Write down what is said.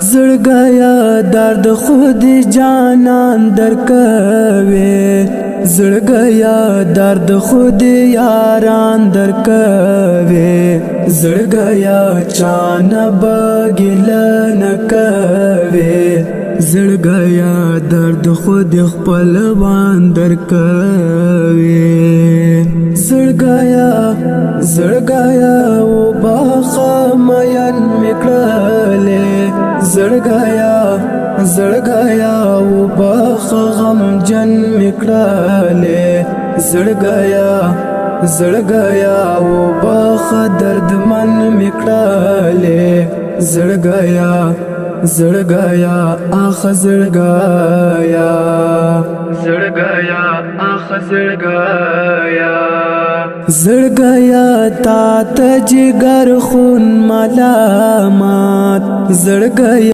زړ گیا درد خود جانان در کوي زړ گیا درد خود یاران در کوي زړ گیا چان بغل نه کوي زړ گیا درد خود خپلوان در کوي زړ گیا او باخ مین میکړلې زړ گیا او باخ غم جن میکړلې زړ گیا او باخ درد من میکړلې زړ گیا آخ زړ گیا تا ته جگر خون ملامت زړ گیا